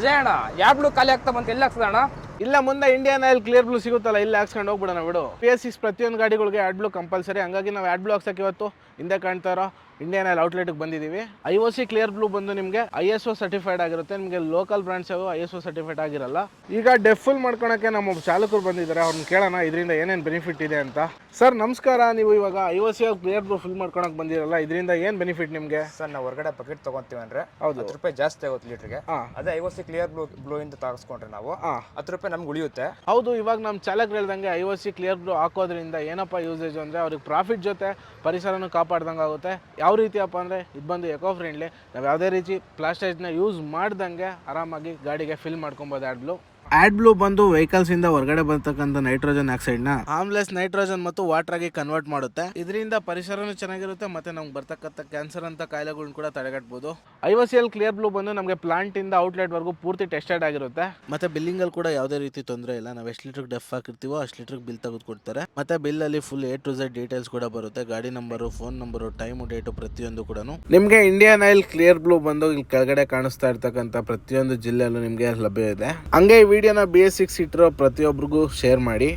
ಅಜಯ್ ಅಣ್ಣ ಯಾವ ಬ್ಲೂ ಖಾಲಿ ಆಗ್ತಾ ಬಂತ ಎಲ್ಲಿ ಹಾಕ್ಸದ ಅಣ್ಣ? ಇಲ್ಲ ಮುಂದೆ ಇಂಡಿಯನ್ ಆಯಿಲ್ ಕ್ಲಿಯರ್ ಬ್ಲೂ ಸಿಗುತ್ತಲ್ಲ, ಇಲ್ಲಿ ಹಾಕ್ಸ್ಕೊಂಡು ಹೋಗ್ಬಿಡೋಣ ಬಿಡು. PSX ಪ್ರತಿಯೊಂದು ಗಾಡಿಗಳಿಗೆ ಆಡ್ ಬ್ಲೂ ಕಂಪಲ್ಸರಿ. ಹಂಗಾಗಿ ನಾವು ಆಡ್ ಬ್ಲೂ ಹಾಕ್ಸಕ್ಕೆ ಇವತ್ತು ಹಿಂದೆ ಕಾಣ್ತಾ ಇರೋ ಇಂಡಿಯನ್ ಆಯಿಲ್ ಔಟ್ಲೆಟ್ಗೆ ಬಂದಿದ್ದೀವಿ. IOC ಕ್ಲಿಯರ್ ಬ್ಲೂ ಬಂದು ನಿಮಗೆ ISO ಸರ್ಟಿಫೈಡ್ ಆಗಿರುತ್ತೆ. ನಿಮಗೆ ಲೋಕಲ್ ಬ್ರಾಂಡ್ಸ್ ಯಾವ ISO ಸರ್ಟಿಫೈಡ್ ಆಗಿರಲ್ಲ. ಈಗ ಡೆಫ್ ಫುಲ್ ಮಾಡ್ಕೊಳಕ್ಕೆ ನಮ್ಮ ಚಾಲಕರು ಬಂದಿದ್ದಾರೆ, ಅವ್ರನ್ನ ಕೇಳೋಣ ಇದರಿಂದ ಏನೇನು ಬೆನಿಫಿಟ್ ಇದೆ ಅಂತ. ಸರ್ ನಮಸ್ಕಾರ, ನೀವು ಇವಾಗ IOC ಕ್ಲಿಯರ್ ಬ್ಲೂ ಫಿಲ್ ಮಾಡ್ಕೊಳಕ್ಕೆ ಬಂದಿರಲ್ಲ, ಇದರಿಂದ ಏನು ಬೆನಿಫಿಟ್ ನಿಮಗೆ? ಸರ್ ನಾವು ಹೊರಗಡೆ ಬಕೆಟ್ ತಗೊಂತೀವಿ ಅಂದ್ರೆ ಹೌದು, 10 ರೂಪಾಯಿ ಜಾಸ್ತಿ ಆಗುತ್ತೆ ಲೀಟರ್ಗೆ. ಅದೇ IOC ಕ್ಲಿಯರ್ ಬ್ಲೂ ಇಂದ ತಾಗಿಸ್ಕೊಂಡ್ರೆ ನಾವು 10 ರೂಪಾಯಿ ನಮ್ಗೆ ಉಳಿಯುತ್ತೆ. ಹೌದು, ಇವಾಗ ನಮ್ಮ ಚಾಲಕರು ಹೇಳ್ದಂಗೆ IOC ಕ್ಲಿಯರ್ ಬ್ಲೂ ಹಾಕೋದ್ರಿಂದ ಏನಪ್ಪ ಯೂಸೇಜ್ ಅಂದರೆ ಅವ್ರಿಗೆ ಪ್ರಾಫಿಟ್ ಜೊತೆ ಪರಿಸರನೂ ಕಾಪಾಡ್ದಂಗೆ ಆಗುತ್ತೆ. ಯಾವ ರೀತಿಯಪ್ಪ ಅಂದರೆ ಇದು ಬಂದು ಎಕೋ ಫ್ರೆಂಡ್ಲಿ. ನಾವು ಯಾವುದೇ ರೀತಿ ಪ್ಲಾಸ್ಟಿಕ್ನ ಯೂಸ್ ಮಾಡ್ದಂಗೆ ಆರಾಮಾಗಿ ಗಾಡಿಗೆ ಫಿಲ್ ಮಾಡ್ಕೊಬೋದು ಆಡ್ ಬ್ಲೂ ಬಂದು ವೆಹಿಕಲ್ಸ್ ಇಂದ ಹೊರಗಡೆ ಬರ್ತಕ್ಕಂಥ ನೈಟ್ರೋಜನ್ ಆಕ್ಸೈಡ್ ನ ಹಾರ್ಮ್ಲೆಸ್ ನೈಟ್ರೋಜನ್ ಮತ್ತು ವಾಟರ್ ಆಗಿ ಕನ್ವರ್ಟ್ ಮಾಡುತ್ತೆ. ಇದರಿಂದ ಪರಿಸರನೂ ಚೆನ್ನಾಗಿರುತ್ತೆ ಮತ್ತೆ ನಮ್ಗೆ ಬರ್ತಕ್ಕಂಥ ಕ್ಯಾನ್ಸರ್ ಅಂತ ಕಾಯಿಲೆಗಳನ್ನ ಕೂಡ ತಡೆಗಟ್ಟಬಹುದು. IOCL ಕ್ಲಿಯರ್ ಬ್ಲೂ ಬಂದು ನಮಗೆ ಪ್ಲಾಂಟ್ ಇಂದ ಔಟ್ಲೆಟ್ ವರೆಗೂ ಪೂರ್ತಿ ಟೆಸ್ಟೆಡ್ ಆಗಿರುತ್ತೆ. ಮತ್ತೆ ಬಿಲ್ಲಿಂಗ್ ಅಲ್ಲಿ ಕೂಡ ಯಾವುದೇ ರೀತಿ ತೊಂದರೆ ಇಲ್ಲ. ನಾವು ಎಷ್ಟು ಲೀಟರ್ ಡೆಫ್ ಹಾಕಿರ್ತೀವೋ ಅಷ್ಟು ಲೀಟರ್ ಬಿಲ್ ತೆಗೆದು ಕೊಡ್ತಾರೆ. ಮತ್ತೆ ಬಿಲ್ ಅಲ್ಲಿ full A to Z details ಕೂಡ ಬರುತ್ತೆ. ಗಾಡಿ number, phone number, time, date ಪ್ರತಿಯೊಂದು ಕೂಡ ನಿಮಗೆ ಇಂಡಿಯನ್ ಆಯಿಲ್ ಕ್ಲಿಯರ್ ಬ್ಲೂ ಬಂದು ಇಲ್ಲಿ ಕೆಳಗಡೆ ಕಾಣಿಸ್ತಾ ಇರ್ತಕ್ಕಂಥ ಪ್ರತಿಯೊಂದು ಜಿಲ್ಲೆಯಲ್ಲೂ ನಿಮಗೆ ಲಭ್ಯ ಇದೆ. ಹಂಗೆ ವಿಡಿಯೋನ BS6 ಇಟ್ಟಿರೋ ಪ್ರತಿಯೊಬ್ಬರಿಗೂ ಶೇರ್ ಮಾಡಿ.